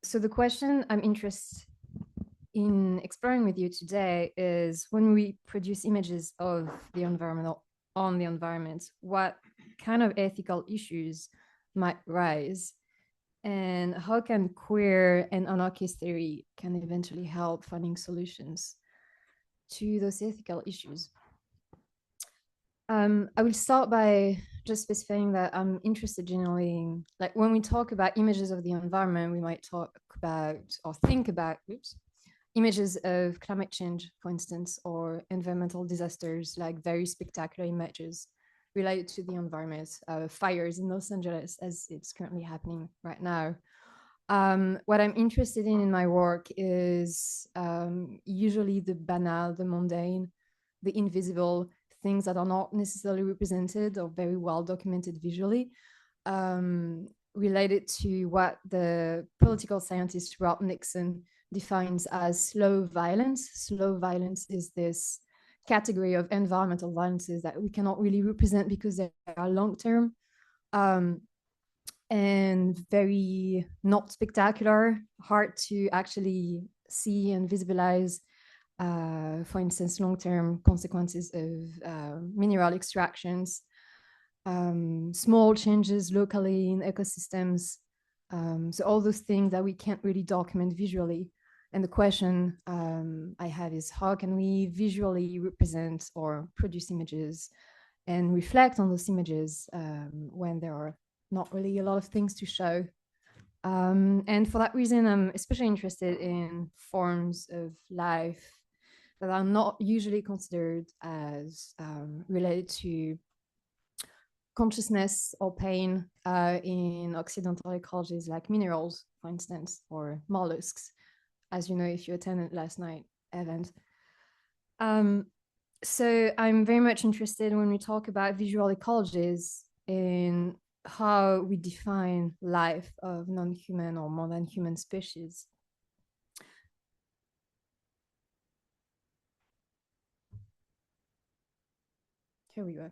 So the question I'm interested in exploring with you today is when we produce images of the environment on the environment, what kind of ethical issues might rise, and how can queer and anarchist theory can eventually help finding solutions to those ethical issues. I will start by just specifying that I'm interested generally in, like, when we talk about images of the environment, we might talk about or think about images of climate change, for instance, or environmental disasters, like very spectacular images related to the environment, fires in Los Angeles, as it's currently happening right now. What I'm interested in my work is usually the banal, the mundane, the invisible, things that are not necessarily represented or very well documented visually, related to what the political scientist Rob Nixon defines as slow violence. Slow violence is this category of environmental violences that we cannot really represent because they are long term. And very not spectacular, hard to actually see and visualize. For instance, long-term consequences of mineral extractions, small changes locally in ecosystems. So all those things that we can't really document visually. And the question I have is, how can we visually represent or produce images and reflect on those images when there are not really a lot of things to show? And for that reason, I'm especially interested in forms of life that are not usually considered as related to consciousness or pain in Occidental ecologies, like minerals, for instance, or mollusks, as you know, if you attended last night event. So I'm very much interested when we talk about visual ecologies in how we define life of non-human or more than human species. Here we go.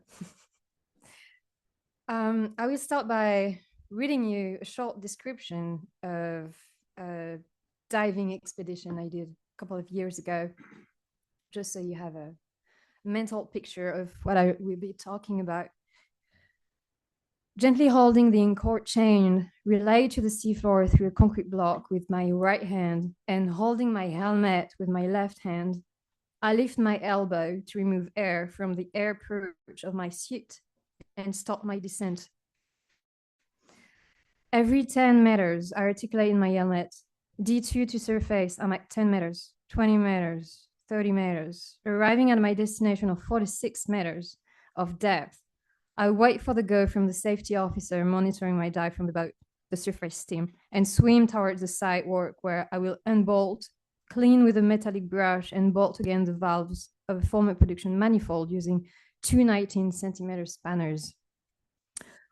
I will start by reading you a short description of a diving expedition I did a couple of years ago, just so you have a mental picture of what I will be talking about. Gently holding the anchor chain relayed to the seafloor through a concrete block with my right hand and holding my helmet with my left hand, I lift my elbow to remove air from the air perch of my suit and stop my descent. Every 10 meters, I articulate in my helmet, D2 to surface, I'm at 10 meters, 20 meters, 30 meters, arriving at my destination of 46 meters of depth. I wait for the go from the safety officer monitoring my dive from the boat, the surface team, and swim towards the side work where I will unbolt, clean with a metallic brush, and bolt again the valves of a former production manifold using two 19-centimeter spanners.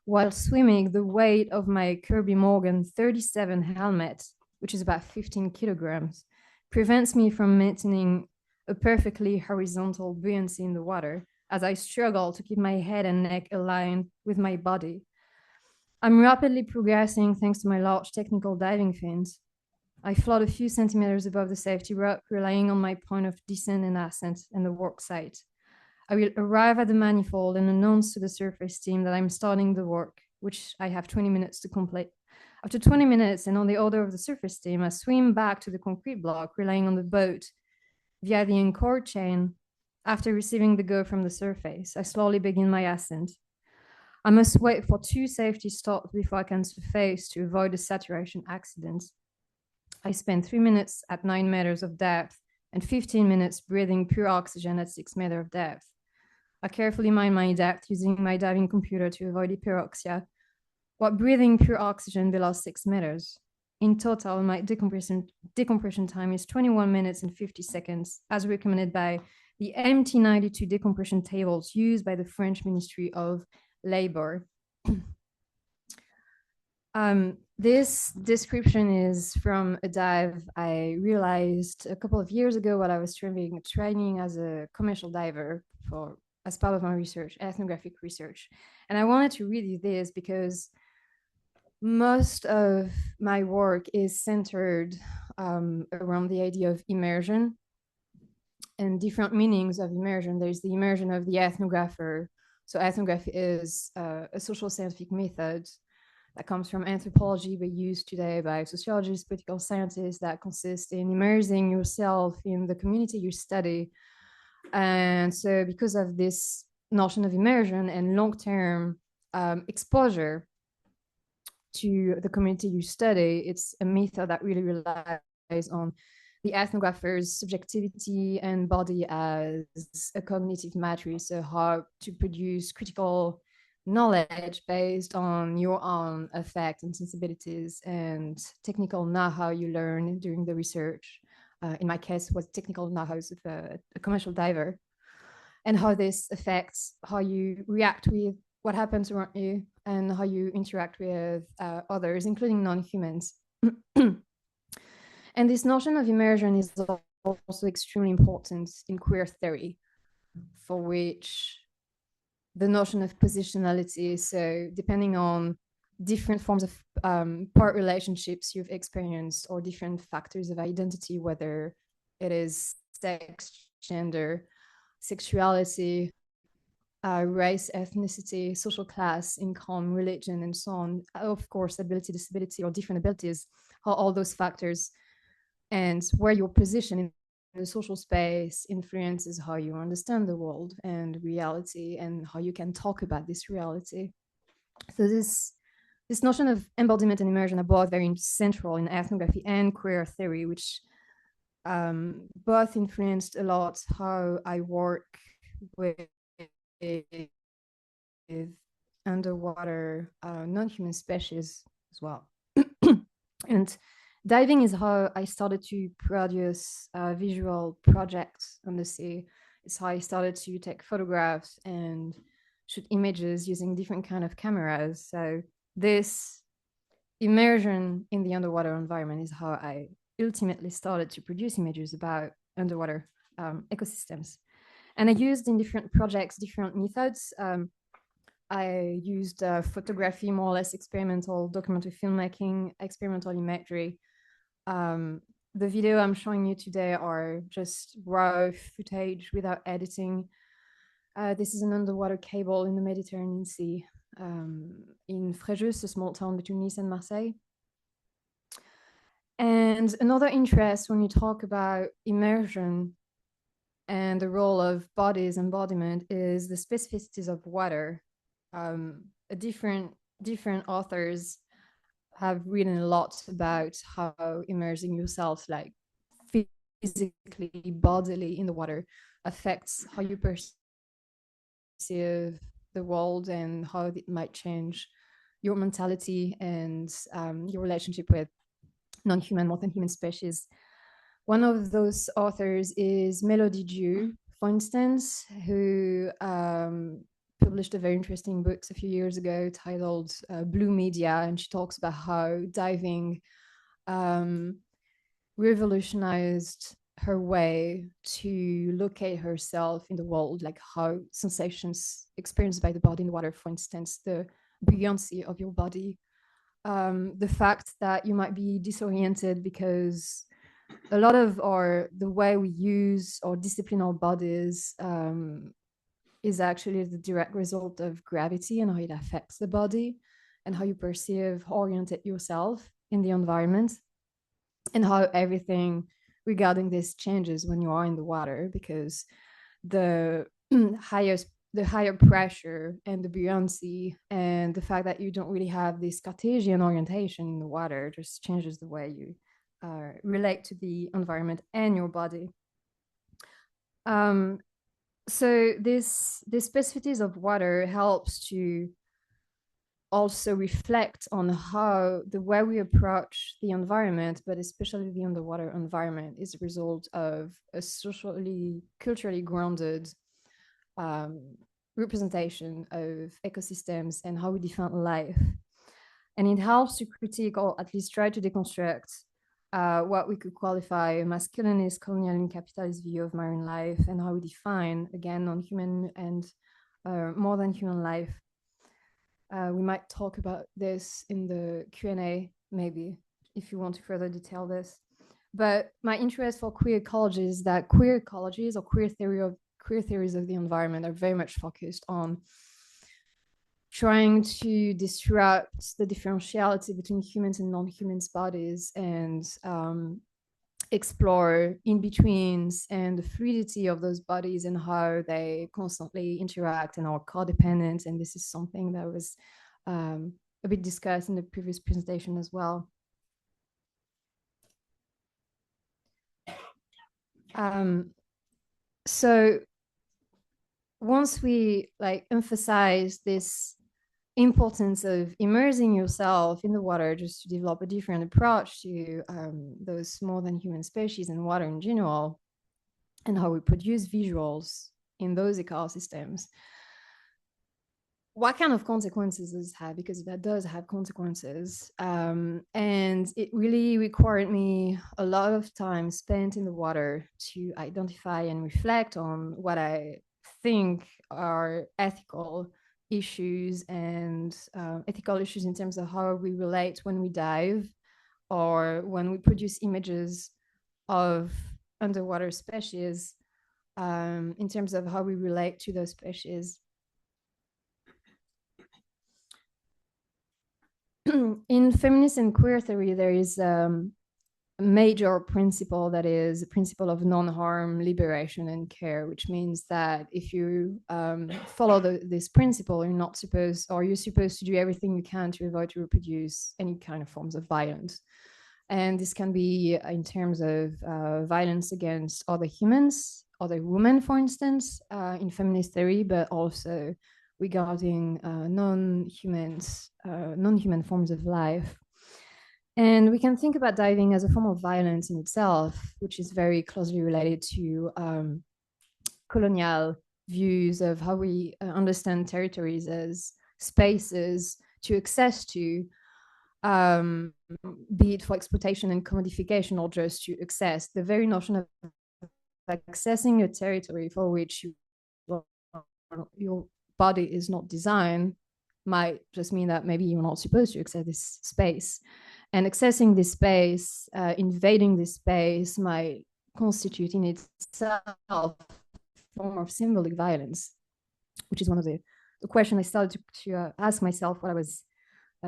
While swimming, the weight of my Kirby Morgan 37 helmet, which is about 15 kilograms, prevents me from maintaining a perfectly horizontal buoyancy in the water as I struggle to keep my head and neck aligned with my body. I'm rapidly progressing thanks to my large technical diving fins. I float a few centimeters above the safety rock, relying on my point of descent and ascent and the work site. I will arrive at the manifold and announce to the surface team that I'm starting the work, which I have 20 minutes to complete. After 20 minutes and on the order of the surface team, I swim back to the concrete block, relying on the boat via the anchor chain. After receiving the go from the surface, I slowly begin my ascent. I must wait for two safety stops before I can surface to avoid a saturation accident. I spend 3 minutes at 9 meters of depth and 15 minutes breathing pure oxygen at 6 meters of depth. I carefully mind my depth using my diving computer to avoid hyperoxia, while breathing pure oxygen below 6 meters. In total, my decompression time is 21 minutes and 50 seconds, as recommended by the MT92 decompression tables used by the French Ministry of Labor. This description is from a dive I realized a couple of years ago while I was training as a commercial diver as part of my research, ethnographic research. And I wanted to read you this because Most of my work is centered around the idea of immersion and different meanings of immersion. There's the immersion of the ethnographer. So ethnography is a social scientific method that comes from anthropology, but used today by sociologists, political scientists, that consists in immersing yourself in the community you study. And so because of this notion of immersion and long-term exposure to the community you study, it's a method that really relies on the ethnographer's subjectivity and body as a cognitive matrix, so how to produce critical knowledge based on your own affect and sensibilities and technical know-how you learn during the research. In my case, was technical know-how of a commercial diver, and how this affects how you react with what happens around you and how you interact with others, including non-humans. And this notion of immersion is also extremely important in queer theory, for which the notion of positionality, so depending on different forms of part relationships you've experienced or different factors of identity, whether it is sex, gender, sexuality, race, ethnicity, social class, income, religion, and so on, of course, ability, disability, or different abilities, how all those factors and where your position in the social space influences how you understand the world and reality and how you can talk about this reality. So this notion of embodiment and immersion are both very central in ethnography and queer theory, which both influenced a lot how I work with underwater non-human species as well. And diving is how I started to produce visual projects on the sea. It's how I started to take photographs and shoot images using different kind of cameras. So this immersion in the underwater environment is how I ultimately started to produce images about underwater ecosystems. And I used in different projects different methods. I used photography, more or less experimental, documentary filmmaking, experimental imagery. The video I'm showing you today are just raw footage without editing. This is an underwater cable in the Mediterranean Sea in Fréjus, a small town between Nice and Marseille. And another interest when you talk about immersion and the role of bodies embodiment is the specificities of water. Different authors have written a lot about how immersing yourself, like physically, bodily in the water, affects how you perceive the world and how it might change your mentality and your relationship with non-human, more than human species. One of those authors is Melody Dew, for instance, who published a very interesting book a few years ago titled Blue Media, and she talks about how diving revolutionized her way to locate herself in the world, like how sensations experienced by the body in the water, for instance, the buoyancy of your body, the fact that you might be disoriented because a lot of the way we use or discipline our bodies is actually the direct result of gravity and how it affects the body and how you perceive, orient yourself in the environment, and how everything regarding this changes when you are in the water, because the higher pressure and the buoyancy and the fact that you don't really have this Cartesian orientation in the water just changes the way you relate to the environment and your body. So this specificities of water helps to also reflect on how the way we approach the environment, but especially the underwater environment, is a result of a socially, culturally grounded representation of ecosystems and how we define life. And it helps to critique, or at least try to deconstruct, what we could qualify a masculinist, colonial, and capitalist view of marine life, and how we define, again, non-human and more than human life. We might talk about this in the Q&A, maybe, if you want to further detail this. But my interest for queer ecology is that queer ecologies or queer theories of the environment are very much focused on trying to disrupt the differentiality between humans and non-humans bodies and explore in-betweens and the fluidity of those bodies and how they constantly interact and are codependent. And this is something that was a bit discussed in the previous presentation as well. So once we emphasize this importance of immersing yourself in the water just to develop a different approach to those more than human species and water in general, and how we produce visuals in those ecosystems, what kind of consequences does this have? Because that does have consequences. And it really required me a lot of time spent in the water to identify and reflect on what I think are ethical issues and ethical issues in terms of how we relate when we dive or when we produce images of underwater species, in terms of how we relate to those species. In feminist and queer theory, there is a major principle that is a principle of non-harm, liberation, and care, which means that if you follow this principle, you're supposed to do everything you can to avoid to reproduce any kind of forms of violence. And this can be in terms of violence against other humans, other women, for instance, in feminist theory, but also regarding non-human forms of life. And we can think about diving as a form of violence in itself, which is very closely related to colonial views of how we understand territories as spaces to access to, be it for exploitation and commodification or just to access. The very notion of accessing a territory for which your body is not designed might just mean that maybe you're not supposed to access this space. And accessing this space, invading this space might constitute in itself a form of symbolic violence, which is one of the questions I started to ask myself while I was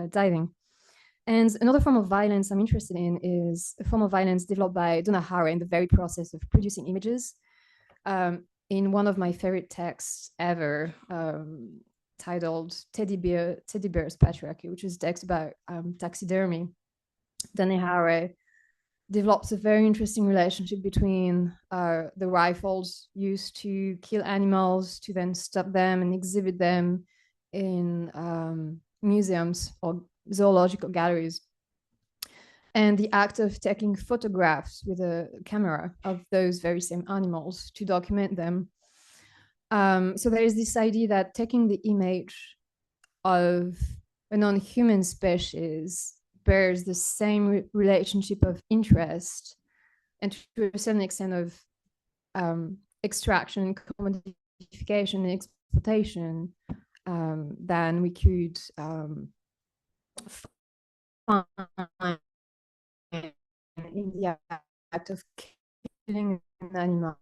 diving. And another form of violence I'm interested in is a form of violence developed by Donna Haraway in the very process of producing images. In one of my favorite texts ever, titled Teddy Bear's Patriarchy, which is a text about taxidermy, Donna Haraway develops a very interesting relationship between the rifles used to kill animals to then stop them and exhibit them in museums or zoological galleries, and the act of taking photographs with a camera of those very same animals to document them. So there is this idea that taking the image of a non-human species bears the same relationship of interest and to a certain extent of extraction, commodification, and exploitation than we could find in the act of killing an animal.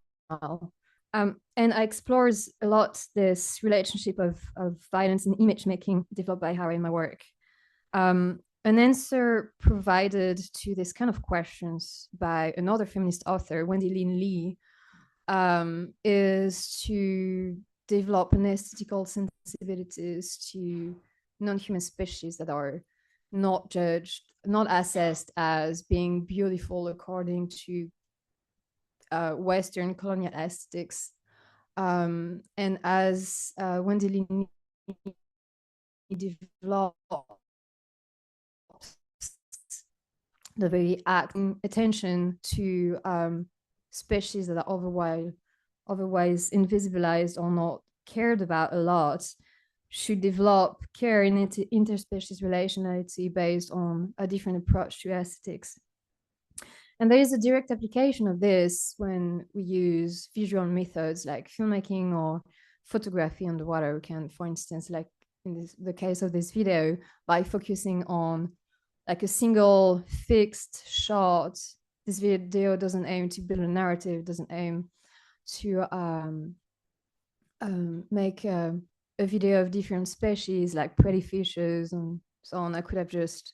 And I explores a lot this relationship of violence and image making developed by Haraway in my work. An answer provided to this kind of questions by another feminist author, Wendy Lin Lee, is to develop an aesthetical sensibilities to non-human species that are not judged, not assessed as being beautiful according to Western colonial aesthetics. And as Wendy Lin developed the very acting attention to species that are otherwise invisibilized or not cared about a lot, should develop care in interspecies relationality based on a different approach to aesthetics. And there is a direct application of this when we use visual methods like filmmaking or photography underwater. We can, for instance, like in the case of this video, by focusing on like a single fixed shot. This video doesn't aim to build a narrative, doesn't aim to make a video of different species like pretty fishes and so on. I could have just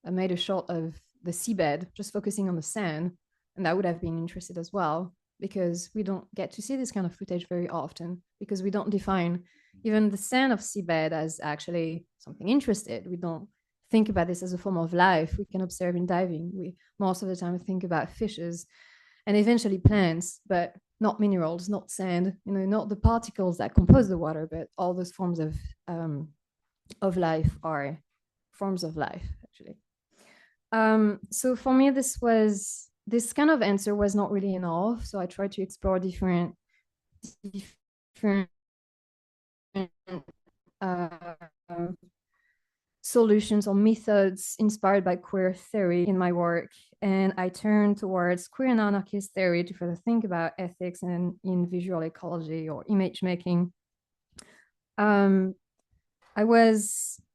made a shot of the seabed, just focusing on the sand, and that would have been interesting as well, because we don't get to see this kind of footage very often, because we don't define even the sand of seabed as actually something interesting. We don't think about this as a form of life we can observe in diving. We most of the time think about fishes and eventually plants, but not minerals, not sand, not the particles that compose the water, but all those forms of life are forms of life, actually. So for me, this kind of answer was not really enough. So I tried to explore different solutions or methods inspired by queer theory in my work. And I turned towards queer and anarchist theory to further think about ethics and in visual ecology or image making.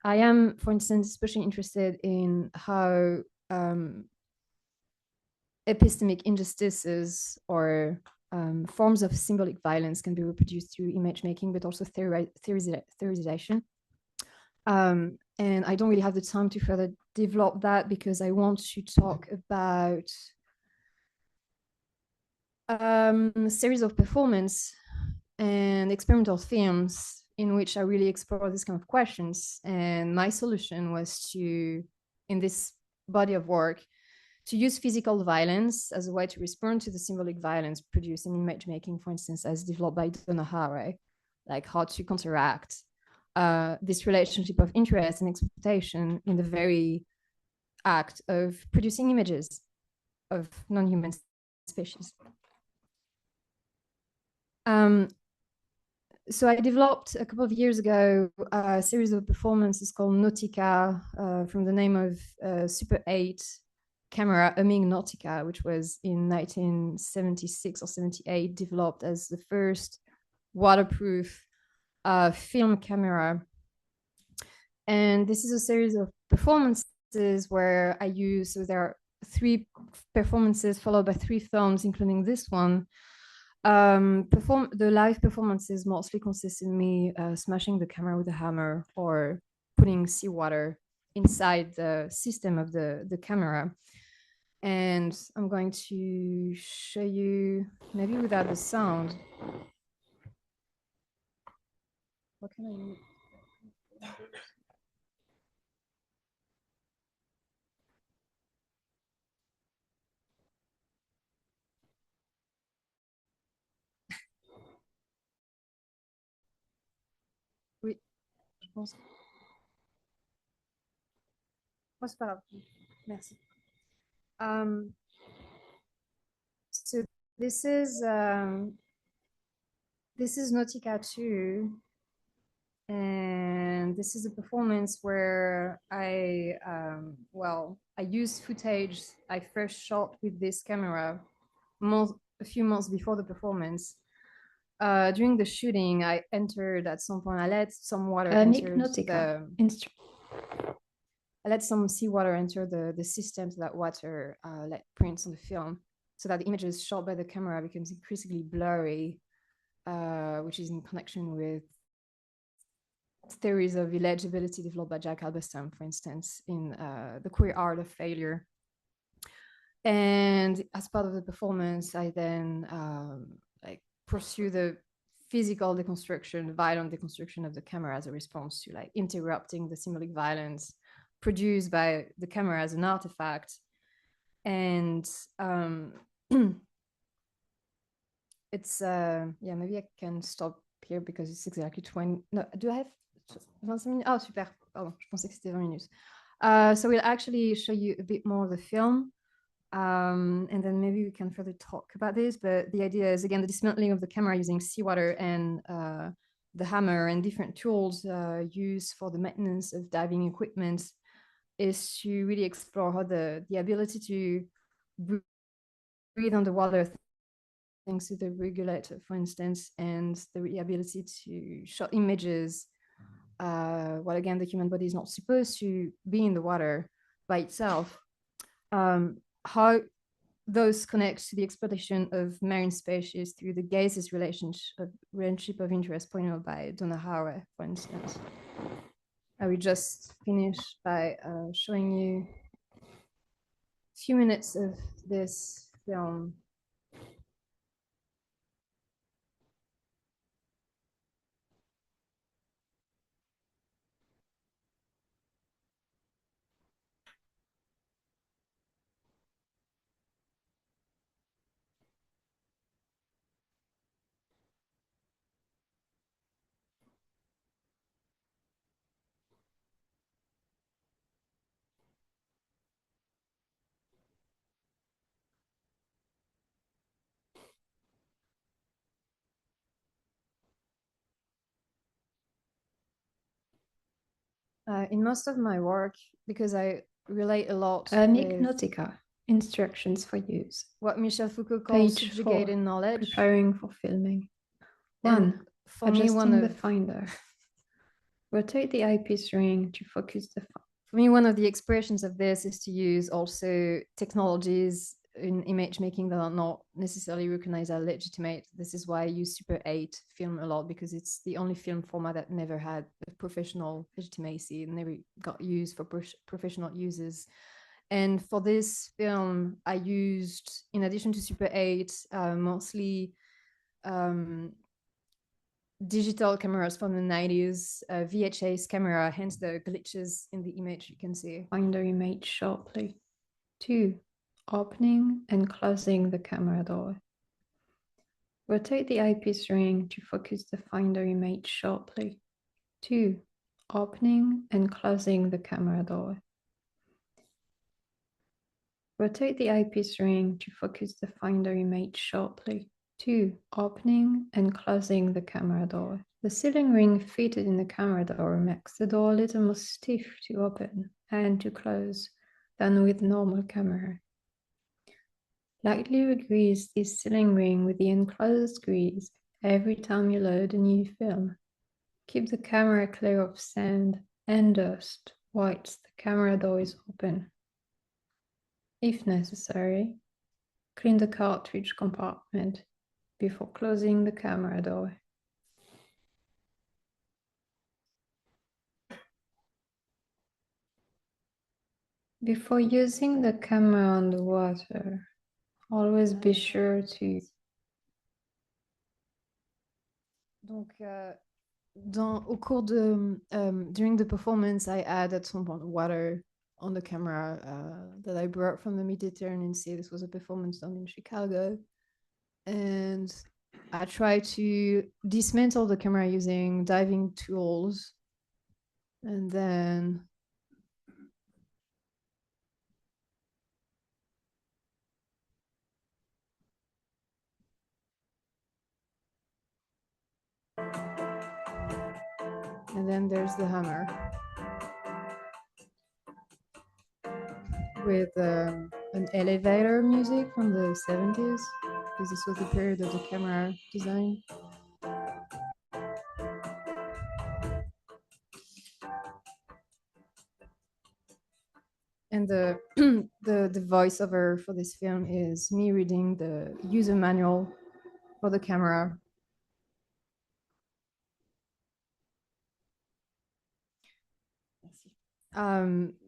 I am, for instance, especially interested in how epistemic injustices or forms of symbolic violence can be reproduced through image making, but also theorization. And I don't really have the time to further develop that because I want to talk about a series of performance and experimental films in which I really explore these kind of questions. And my solution was to, in this body of work, to use physical violence as a way to respond to the symbolic violence produced in image making, for instance, as developed by Donna Haraway, like how to counteract this relationship of interest and exploitation in the very act of producing images of non-human species. So I developed a couple of years ago a series of performances called Nautica, from the name of Super 8 camera Humming Nautica, which was in 1976 or 78 developed as the first waterproof film camera. And this is a series of performances where I use, so there are 3 performances followed by 3 films, including this one. The live performances mostly consist in me smashing the camera with a hammer or putting seawater inside the system of the camera. And I'm going to show you, maybe without the sound. What can I use? Oui, je pense. Oh, c'est pas grave. Merci. So this is Nautica 2, and this is a performance where I used footage I first shot with this camera a few months before the performance. During the shooting, I entered at some point. I let some water enter I let some seawater enter the system, so that water let prints on the film, so that the images shot by the camera becomes increasingly blurry, which is in connection with theories of illegibility developed by Jack Halberstam, for instance, in The Queer Art of Failure. And as part of the performance, I then pursue the physical deconstruction, violent deconstruction of the camera as a response to interrupting the symbolic violence produced by the camera as an artifact. And it's maybe I can stop here because it's exactly 20. No, do I have 25 minutes? Oh, super. Pardon, je pensais que c'était 20 minutes. So we'll actually show you a bit more of the film. And then maybe we can further talk about this. But the idea is, again, the dismantling of the camera using seawater and the hammer and different tools used for the maintenance of diving equipment is to really explore how the ability to breathe underwater, thanks to the regulator, for instance, and the ability to shot images well, again, the human body is not supposed to be in the water by itself, how those connect to the exploitation of marine species through the gaseous relationship of interest pointed out by Donna Haraway, for instance. I will just finish by showing you a few minutes of this film. In most of my work, because I relate a lot Nick with Nautica, instructions for use. what Michel Foucault calls Page 4, subjugated knowledge. preparing for filming. And 1. for me, Adjusting the finder. Rotate the eyepiece ring to focus the For me, one of the expressions of this is to use also technologies in image making that are not necessarily recognized as legitimate. This is why I use Super 8 film a lot, because it's the only film format that never had a professional legitimacy and never got used for professional uses. And for this film, I used, in addition to Super 8, mostly digital cameras from the 90s, VHS camera, hence the glitches in the image you can see. Finder image sharply. 2. Opening and closing the camera door. Rotate the eyepiece ring to focus the finder image sharply. 2. Opening and closing the camera door. Rotate the eyepiece ring to focus the finder image sharply. 2. Opening and closing the camera door. The sealing ring fitted in the camera door makes the door a little more stiff to open and to close than with normal camera. Lightly regrease this sealing ring with the enclosed grease every time you load a new film. Keep the camera clear of sand and dust whilst the camera door is open. If necessary, clean the cartridge compartment before closing the camera door. Before using the camera underwater, always be sure to... Donc, au cours de, during the performance, I add at some point water on the camera that I brought from the Mediterranean Sea. This was a performance done in Chicago. And I try to dismantle the camera using diving tools. And then there's the hammer with an elevator music from the 70s, because this was the period of the camera design. And the the voiceover for this film is me reading the user manual for the camera.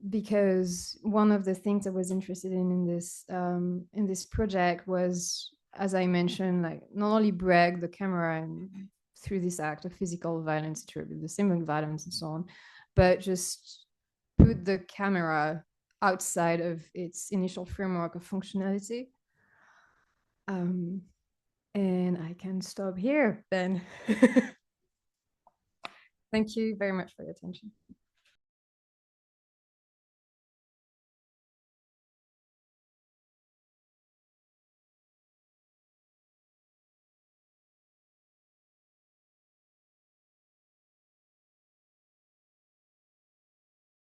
Because one of the things I was interested in this project was, as I mentioned, like not only brag the camera and through this act of physical violence, the symbolic violence and so on, but just put the camera outside of its initial framework of functionality. And I can stop here then. Thank you very much for your attention.